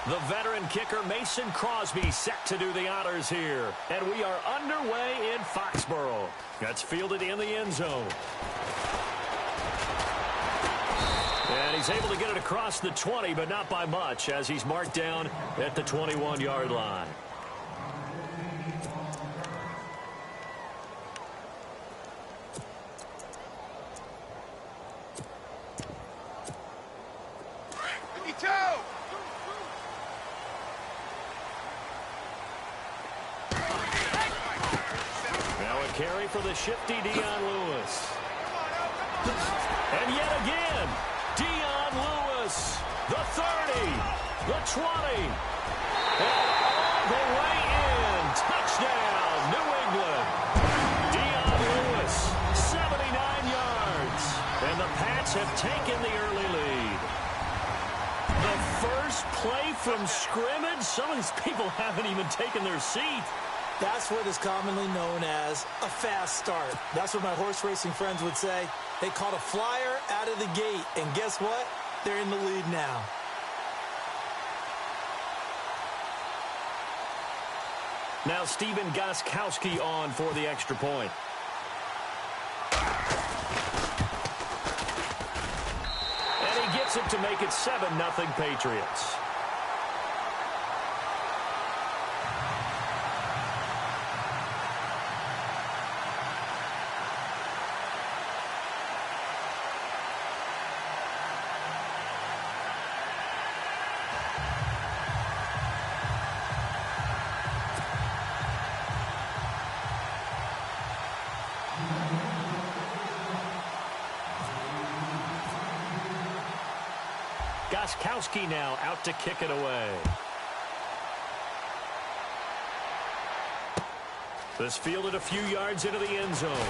The veteran kicker Mason Crosby set to do the honors here. And we are underway in Foxborough. That's fielded in the end zone. And he's able to get it across the 20, but not by much, as he's marked down at the 21-yard line. Carry for the shifty Dion Lewis. And yet again, Dion Lewis, the 30, the 20, and all the way in. Touchdown, New England. Dion Lewis, 79 yards. And the Pats have taken the early lead. The first play from scrimmage. Some of these people haven't even taken their seat. That's what is commonly known as a fast start. That's what my horse racing friends would say. They caught a flyer out of the gate, and guess what? They're in the lead now. Now Stephen Gostkowski on for the extra point. And he gets it to make it 7-0 Patriots. Gostkowski now out to kick it away. This fielded a few yards into the end zone.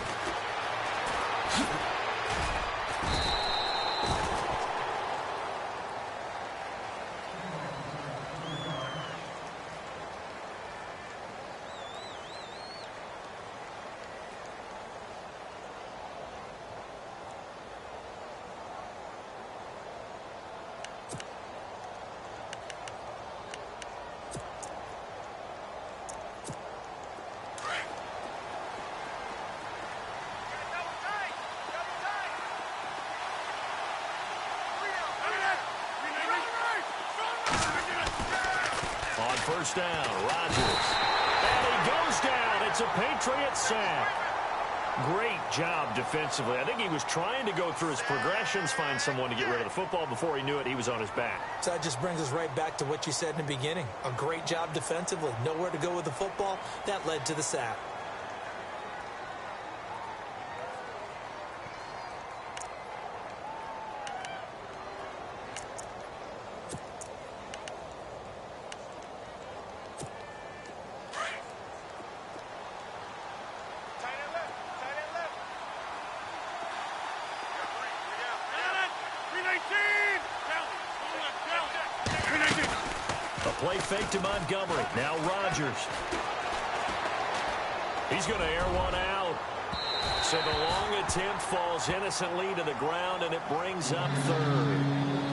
First down, Rodgers. And he goes down. It's a Patriot sack. Great job defensively. I think he was trying to go through his progressions, find someone to get rid of the football. Before he knew it, he was on his back. So that just brings us right back to what you said in the beginning. A great job defensively. Nowhere to go with the football. That led to the sack. Play fake to Montgomery. Now Rodgers. He's going to air one out. So the long attempt falls innocently to the ground, and it brings up third.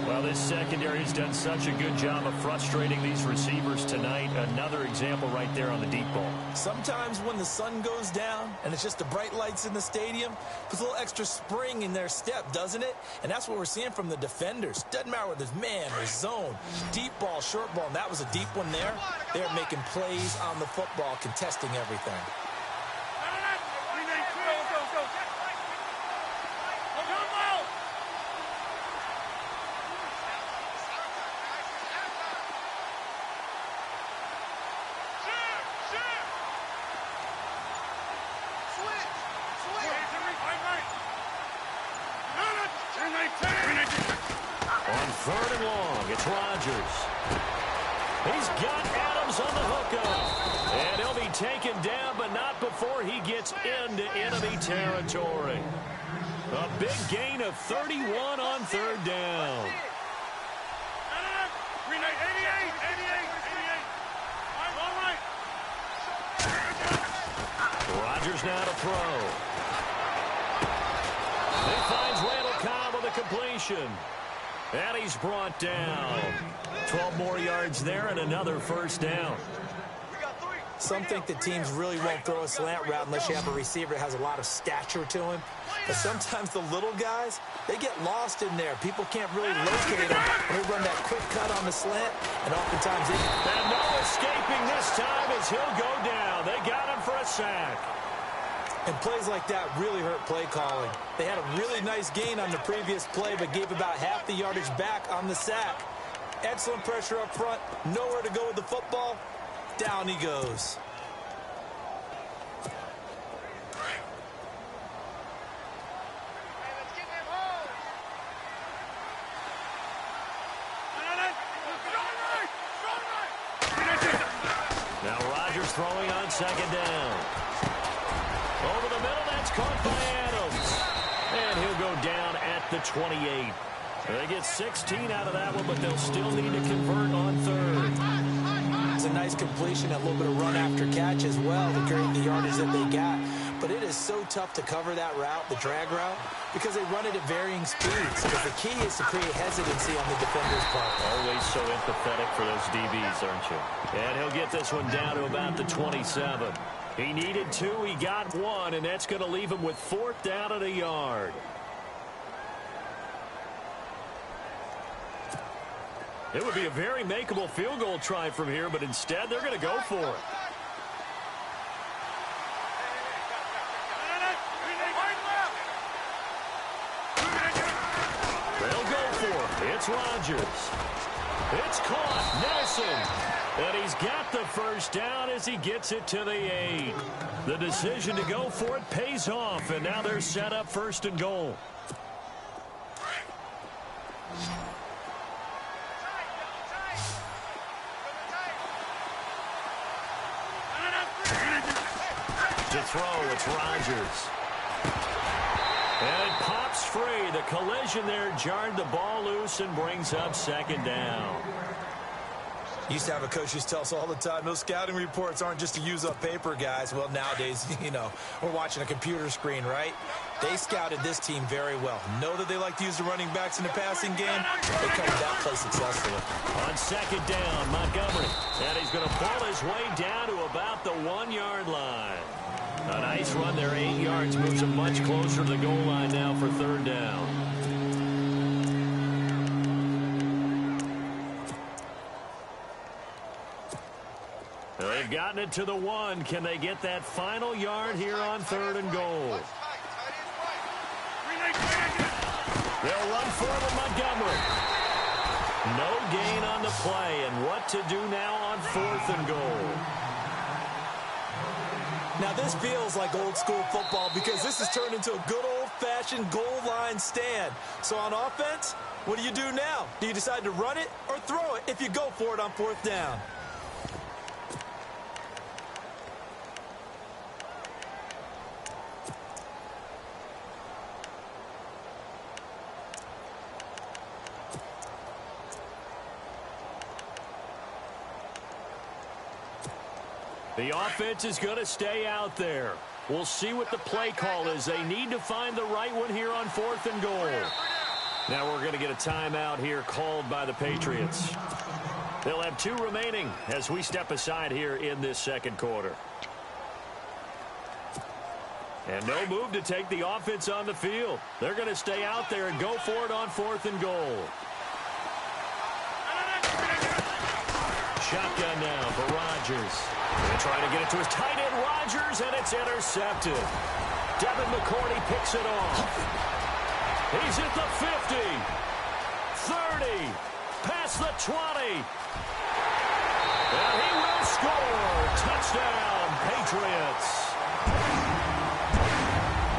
Well, this secondary has done such a good job of frustrating these receivers tonight. Another example right there on the deep ball. Sometimes when the sun goes down and it's just the bright lights in the stadium, puts a little extra spring in their step, doesn't it? And that's what we're seeing from the defenders. Doesn't matter whether it's man or zone, deep ball, short ball, and that was a deep one there. They're making plays on the football, contesting everything. On third and long, it's Rodgers. He's got Adams on the hookup. And he'll be taken down, but not before he gets into enemy territory. A big gain of 31 on third down. Rodgers now to throw. He finds Randall Cobb with a completion. And he's brought down. 12 more yards there and another first down. Some think that teams really won't throw a slant route unless you have a receiver that has a lot of stature to him. But sometimes the little guys, they get lost in there. People can't really locate them when they run that quick cut on the slant, and oftentimes they... And no escaping this time as he'll go down. They got him for a sack. And plays like that really hurt play calling. They had a really nice gain on the previous play, but gave about half the yardage back on the sack. Excellent pressure up front, nowhere to go with the football. Down he goes. Now Rodgers throwing on second down. Over the middle, that's caught by Adams. And he'll go down at the 28. They get 16 out of that one, but they'll still need to convert on third. It's a nice completion, a little bit of run after catch as well to create the yardage that they got. But it is so tough to cover that route, the drag route, because they run it at varying speeds. Because the key is to create hesitancy on the defender's part. Always so empathetic for those DBs, aren't you? And he'll get this one down to about the 27. He needed 2, he got 1, and that's going to leave him with 4th down at a yard. It would be a very makeable field goal try from here, but instead they're going to go for it. They'll go for it. It's Rodgers. It's caught. Nelson. And he's got the first down as he gets it to the 8. The decision to go for it pays off, and now they're set up 1st and goal. To throw, it's Rodgers. And it pops free. The collision there jarred the ball loose and brings up 2nd down. Used to have a coach who tells us all the time, those scouting reports aren't just to use up paper, guys. Well, nowadays, you know, we're watching a computer screen, right? They scouted this team very well. Know that they like to use the running backs in the passing game. They covered that play successfully. On 2nd down, Montgomery. And he's going to pull his way down to about the 1-yard line. A nice run there, 8 yards, moves him much closer to the goal line now for 3rd down. They've gotten it to the 1. Can they get that final yard here on 3rd and goal? They'll run forward Montgomery. No gain on the play, and what to do now on 4th and goal? Now, this feels like old school football because this has turned into a good old-fashioned goal line stand. So on offense, what do you do now? Do you decide to run it or throw it if you go for it on 4th down? The offense is going to stay out there. We'll see what the play call is. They need to find the right one here on 4th and goal. Now we're going to get a timeout here called by the Patriots. They'll have 2 remaining as we step aside here in this 2nd quarter. And no move to take the offense on the field. They're going to stay out there and go for it on 4th and goal. Shotgun now for Rodgers. They're trying to get it to his tight end, Rodgers, and it's intercepted. Devin McCourty picks it off. He's at the 50, 30, past the 20. And he will score. Touchdown, Patriots.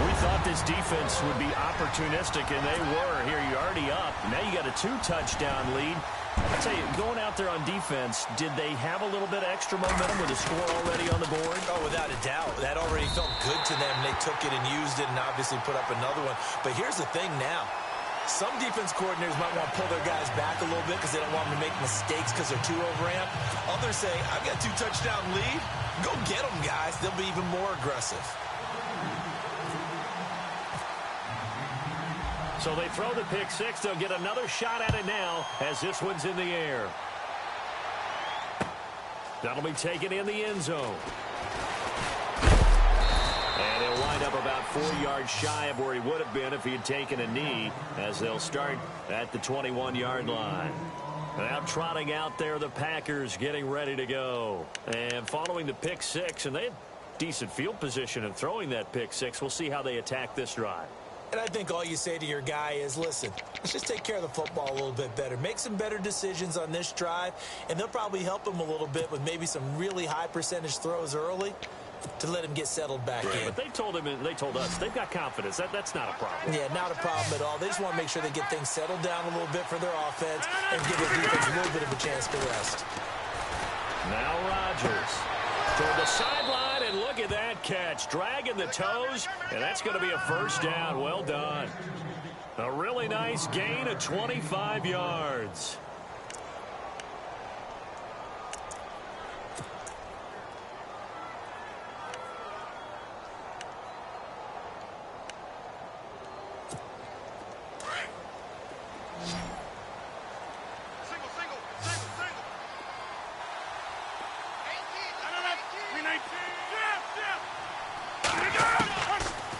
We thought this defense would be opportunistic, and they were. Here, you're already up. Now you got a 2-touchdown lead. I'll tell you, going out there on defense, did they have a little bit of extra momentum with a score already on the board? Oh, without a doubt. That already felt good to them. They took it and used it and obviously put up another one. But here's the thing now. Some defense coordinators might want to pull their guys back a little bit because they don't want them to make mistakes because they're too overamped. Others say, I've got a 2-touchdown lead. Go get them, guys. They'll be even more aggressive. So they throw the pick six. They'll get another shot at it now as this one's in the air. That'll be taken in the end zone. And he'll wind up about 4 yards shy of where he would have been if he had taken a knee, as they'll start at the 21-yard line. Now trotting out there, the Packers getting ready to go. And following the pick six, and they had decent field position in throwing that pick six. We'll see how they attack this drive. And I think all you say to your guy is, listen, let's just take care of the football a little bit better. Make some better decisions on this drive, and they'll probably help him a little bit with maybe some really high percentage throws early to let him get settled back in. But they told him, and they told us, they've got confidence. That's not a problem. Yeah, not a problem at all. They just want to make sure they get things settled down a little bit for their offense and give the defense a little bit of a chance to rest. Now Rodgers toward the sideline, and look at that catch. Dragging the toes, and that's going to be a first down. Well done. A really nice gain of 25 yards.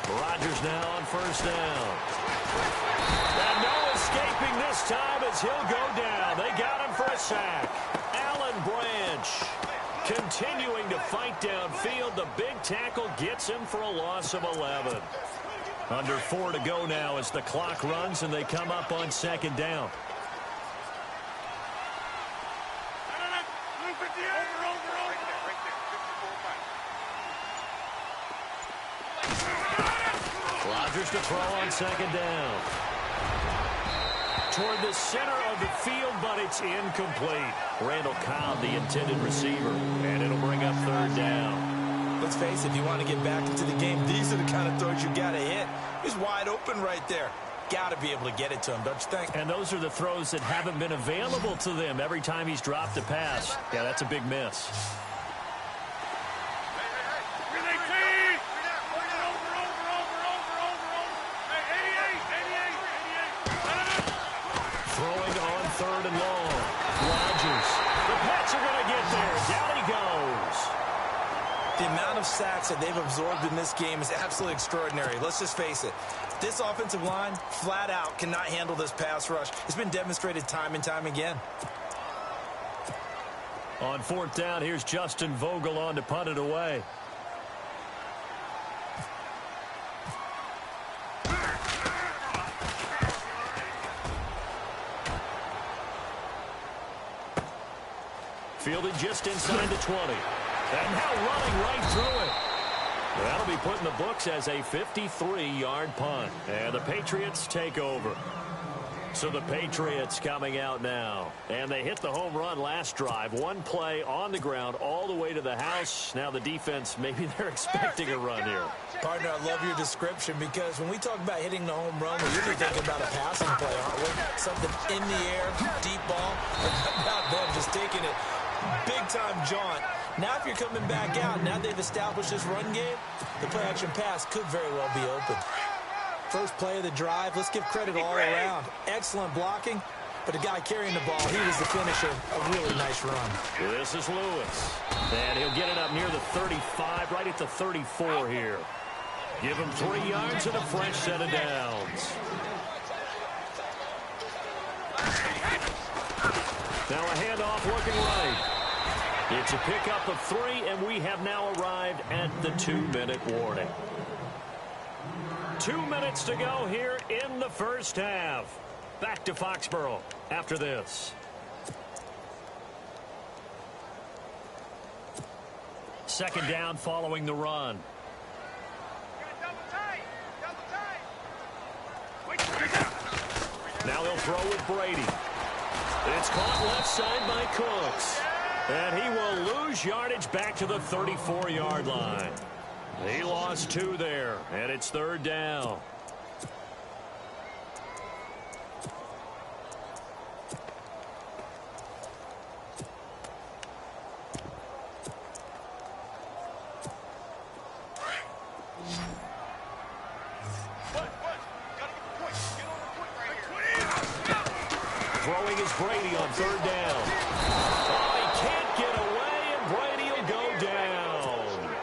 Rodgers now on first down. And no escaping this time as he'll go down. They got him for a sack. Alan Branch continuing to fight downfield. The big tackle gets him for a loss of 11. Under 4 to go now as the clock runs and they come up on second down. Rodgers to throw on second down. Toward the center of the field, but it's incomplete. Randall Cobb, the intended receiver, and it'll bring up third down. Let's face it, if you want to get back into the game, these are the kind of throws you got to hit. He's wide open right there. Got to be able to get it to him, don't you think? And those are the throws that haven't been available to them every time he's dropped a pass. Yeah, that's a big miss. Throwing on third and long. Rodgers. The Pats are going to get there. Down he goes. The amount of sacks that they've absorbed in this game is absolutely extraordinary. Let's just face it. This offensive line, flat out, cannot handle this pass rush. It's been demonstrated time and time again. On fourth down, here's Justin Vogel on to punt it away. Fielded just inside the 20. And now running right through it. That'll be put in the books as a 53-yard punt. And the Patriots take over. So the Patriots coming out now. And they hit the home run last drive. One play on the ground all the way to the house. Now the defense, maybe they're expecting a run here. Partner, I love your description because when we talk about hitting the home run, we're usually thinking about a passing play, aren't we? Something in the air, deep ball. Not them just taking it. Big-time jaunt. Now if you're coming back out, now they've established this run game, the play-action pass could very well be open. First play of the drive, let's give credit all around. Excellent blocking, but the guy carrying the ball, he was the finisher. A really nice run. This is Lewis. And he'll get it up near the 35, right at the 34 here. Give him 3 yards and a fresh set of downs. Now a handoff looking right. It's a pickup of 3, and we have now arrived at the 2-minute warning. 2 minutes to go here in the first half. Back to Foxborough after this. Second down following the run. Now they'll throw with Brady. It's caught left side by Cooks. And he will lose yardage back to the 34-yard line. He lost 2 there, and it's third down. Throwing is Brady on third down. Oh, he can't get away, and Brady will go down.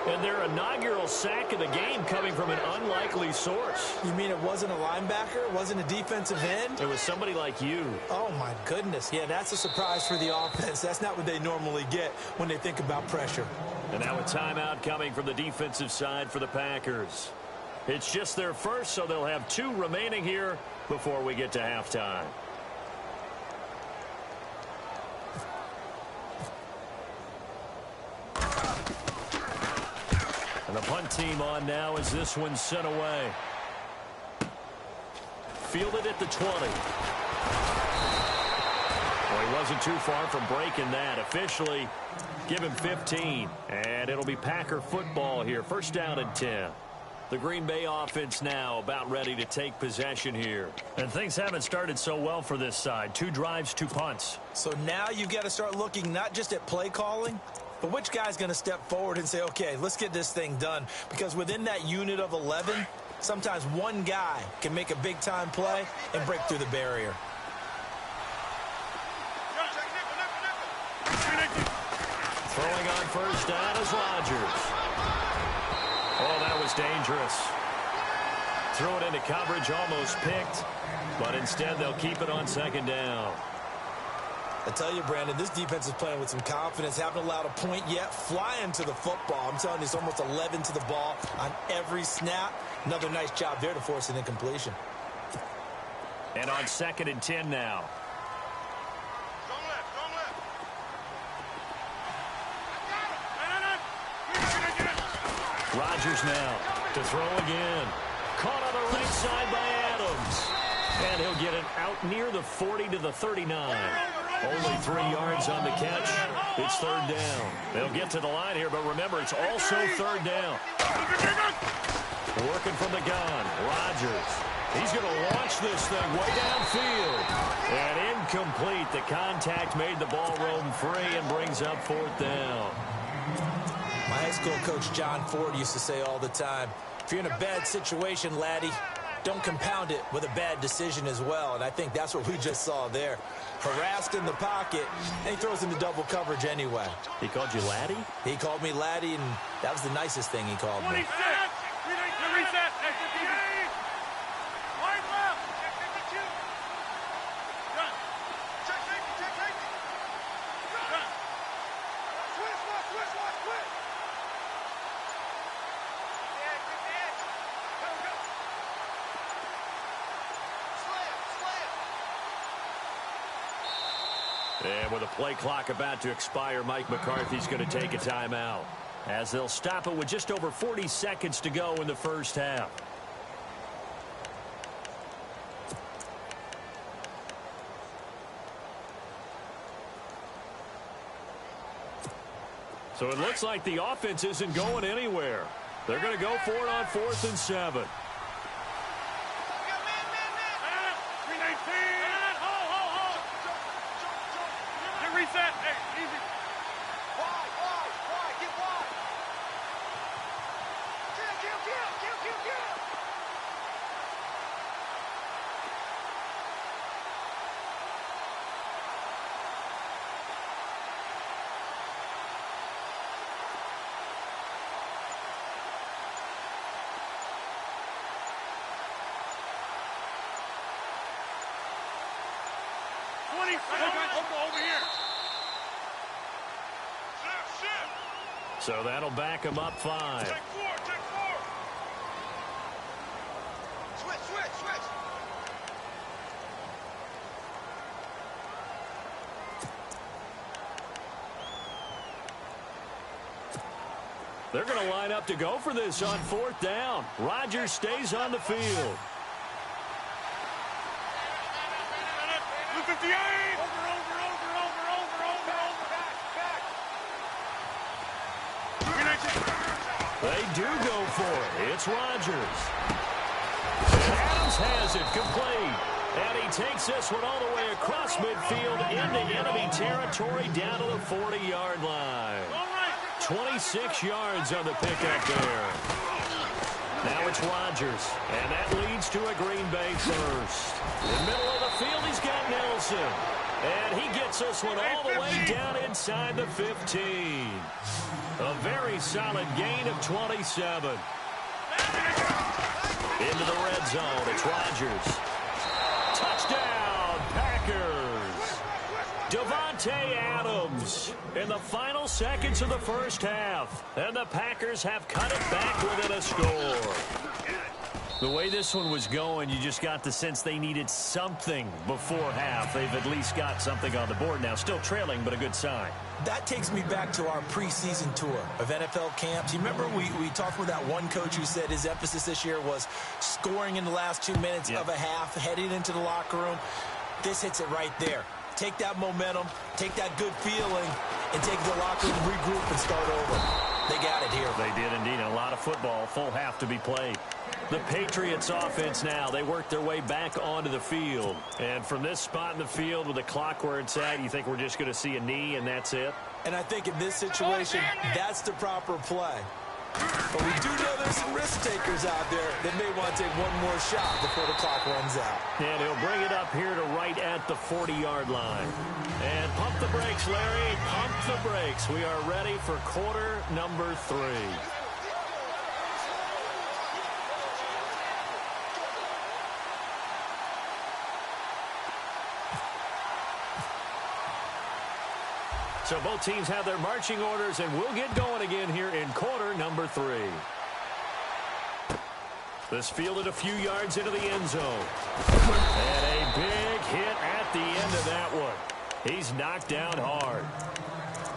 And their inaugural sack of the game coming from an unlikely source. You mean it wasn't a linebacker? It wasn't a defensive end? It was somebody like you. Oh, my goodness. Yeah, that's a surprise for the offense. That's not what they normally get when they think about pressure. And now a timeout coming from the defensive side for the Packers. It's just their first, so they'll have 2 remaining here before we get to halftime. And the punt team on now as this one's sent away. Fielded at the 20. Well, he wasn't too far from breaking that. Officially, give him 15. And it'll be Packer football here. First down and 10. The Green Bay offense now about ready to take possession here. And things haven't started so well for this side. 2 drives, 2 punts. So now you've got to start looking not just at play calling, but which guy's going to step forward and say, okay, let's get this thing done. Because within that unit of 11, sometimes one guy can make a big-time play and break through the barrier. Throwing on first down is Rodgers. Oh, that was dangerous. Threw it into coverage, almost picked. But instead, they'll keep it on second down. I tell you, Brandon, this defense is playing with some confidence. Haven't allowed a point yet. Flying to the football. I'm telling you, it's almost 11 to the ball on every snap. Another nice job there to force an incompletion. And on second and 10 now. Rodgers now to throw again. Caught on the right side by Adams. And he'll get it out near the 40 to the 39. Only 3 yards on the catch. It's third down. They'll get to the line here, but remember, it's also third down. Working from the gun. Rodgers. He's going to launch this thing way downfield. And incomplete. The contact made the ball roam free and brings up fourth down. My high school coach, John Ford, used to say all the time, if you're in a bad situation, laddie, don't compound it with a bad decision as well. And I think that's what we just saw there. Harassed in the pocket, and he throws into double coverage anyway. He called you laddie? He called me laddie, and that was the nicest thing he called me. And with a play clock about to expire, Mike McCarthy's going to take a timeout, as they'll stop it with just over 40 seconds to go in the first half. So it looks like the offense isn't going anywhere. They're going to go for it on 4th and 7. So that'll back him up 5. Take 4. Switch. They're going to line up to go for this on 4th down. Rodgers stays on the field. 58. They do go for it. It's Rodgers. And Adams has it complete. And he takes this one all the way across midfield into enemy territory down to the 40-yard line. 26 yards on the pickup there. Now it's Rodgers. And that leads to a Green Bay first. In the middle of the field, he's got Nelson. And he gets this one all the way down inside the 15. A very solid gain of 27. Into the red zone, it's Rodgers. Touchdown, Packers. Davante Adams in the final seconds of the first half. And the Packers have cut it back within a score. The way this one was going, you just got the sense they needed something before half. They've at least got something on the board now. Still trailing, but a good sign. That takes me back to our preseason tour of NFL camps. You remember we talked with that one coach who said his emphasis this year was scoring in the last 2 minutes of a half, heading into the locker room. This hits it right there. Take that momentum, take that good feeling, and take the locker room, regroup, and start over. They got it here. They did indeed. A lot of football, full half to be played. The Patriots offense now, they work their way back onto the field. And from this spot in the field with the clock where it's at, you think we're just going to see a knee and that's it? And I think in this situation, that's the proper play. But we do know there's some risk takers out there that may want to take one more shot before the clock runs out. And he'll bring it up here to right at the 40-yard line. And pump the brakes, Larry. Pump the brakes. We are ready for quarter number 3. So both teams have their marching orders, and we'll get going again here in quarter number 3. This fielded a few yards into the end zone. And a big hit at the end of that one. He's knocked down hard.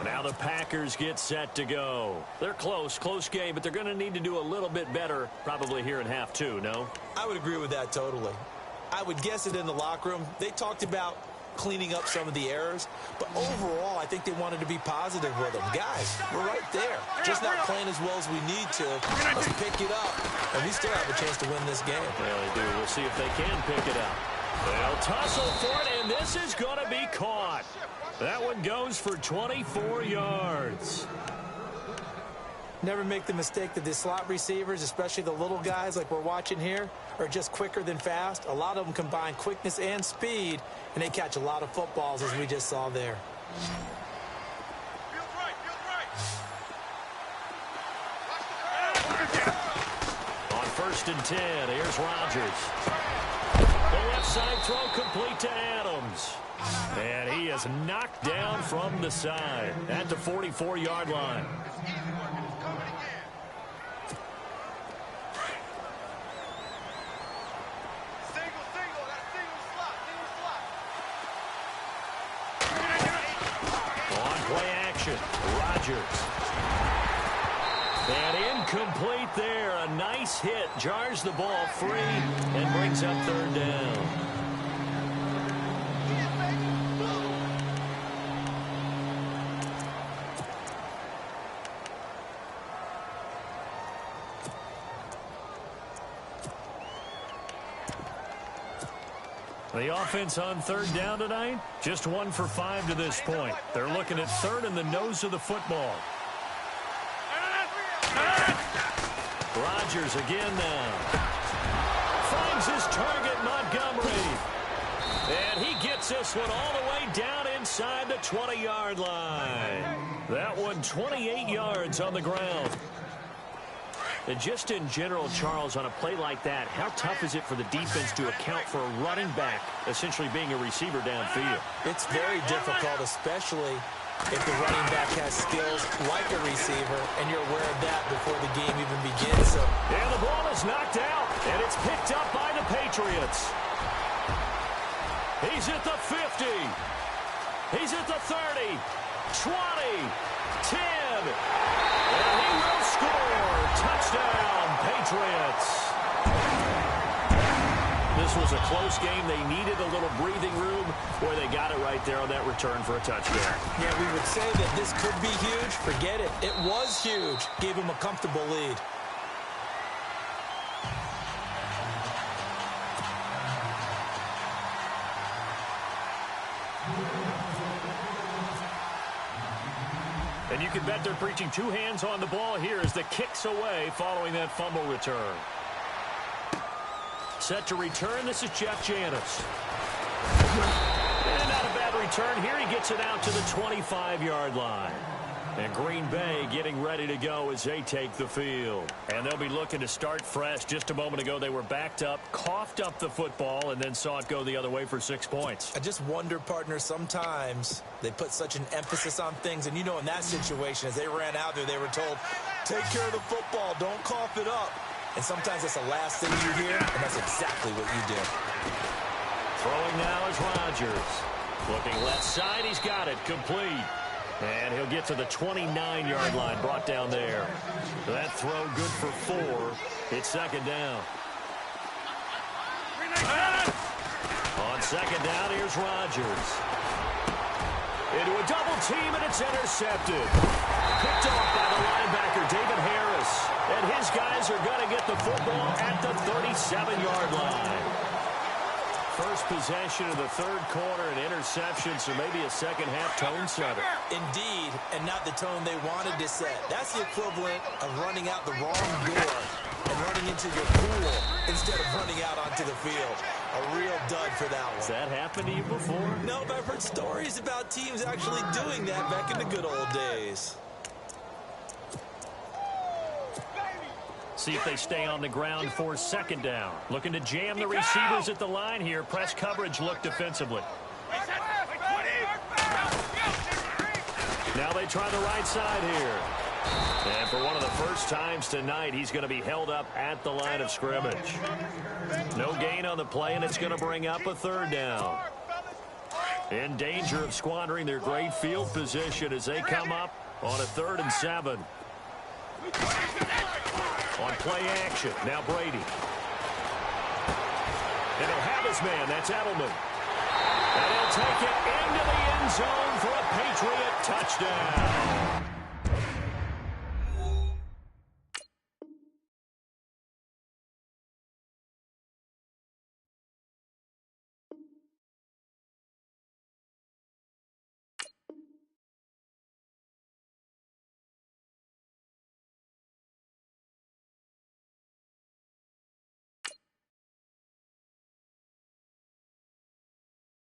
Now the Packers get set to go. They're close game, but they're going to need to do a little bit better probably here in half 2, no? I would agree with that totally. I would guess it in the locker room. They talked about cleaning up some of the errors, but overall I think they wanted to be positive with them. Guys, we're right there, just not playing as well as we need to. Let's pick it up, and we still have a chance to win this game. Well, they do. We'll see if they can pick it up. They'll tussle for it, and this is going to be caught. That one goes for 24 yards. Never make the mistake that the slot receivers, especially the little guys like we're watching here, are just quicker than fast. A lot of them combine quickness and speed, and they catch a lot of footballs, as we just saw there. On 1st and 10, here's Rodgers. The left side throw complete to Adams. And he is knocked down from the side at the 44-yard line. Rodgers. And incomplete there. A nice hit. Jars the ball free and brings up 3rd down. The offense on 3rd down tonight, just 1 for 5 to this point. They're looking at 3rd in the nose of the football. Rodgers again now. Finds his target, Montgomery. And he gets this one all the way down inside the 20-yard line. That one 28 yards on the ground. And just in general, Charles, on a play like that, how tough is it for the defense to account for a running back essentially being a receiver downfield? It's very difficult, especially if the running back has skills like a receiver, and you're aware of that before the game even begins. So, and the ball is knocked out, and it's picked up by the Patriots. He's at the 50. He's at the 30, 20, 10, and he will score. Touchdown, Patriots. This was a close game. They needed a little breathing room where they got it right there on that return for a touchdown. Yeah, we would say that this could be huge. Forget it. It was huge. Gave him a comfortable lead. And you can bet they're preaching 2 hands on the ball here as the kick's away following that fumble return. Set to return, this is Jeff Janis. And not a bad return here. He gets it out to the 25-yard line. And Green Bay getting ready to go as they take the field. And they'll be looking to start fresh. Just a moment ago, they were backed up, coughed up the football, and then saw it go the other way for 6 points. I just wonder, partner, sometimes they put such an emphasis on things. And, you know, in that situation, as they ran out there, they were told, take care of the football, don't cough it up. And sometimes that's the last thing you hear, and that's exactly what you did. Throwing now is Rodgers. Looking left side, he's got it, complete. And he'll get to the 29-yard line, brought down there. That throw good for 4. It's second down. On second down, here's Rodgers. Into a double team, and it's intercepted. Picked off by the linebacker, David Harris. And his guys are going to get the football at the 37-yard line. First possession of the third quarter, an interception, so maybe a second-half tone setter. Indeed, and not the tone they wanted to set. That's the equivalent of running out the wrong door and running into your pool instead of running out onto the field. A real dud for that one. Has that happened to you before? No, but I've heard stories about teams actually doing that back in the good old days. See if they stay on the ground for second down. Looking to jam the receivers at the line here. Press coverage look defensively. Now they try the right side here. And for one of the first times tonight, he's going to be held up at the line of scrimmage. No gain on the play, and it's going to bring up a third down. In danger of squandering their great field position as they come up on a 3rd and 7. On play action, now Brady. And he'll have his man, that's Edelman. And he'll take it into the end zone for a Patriot touchdown.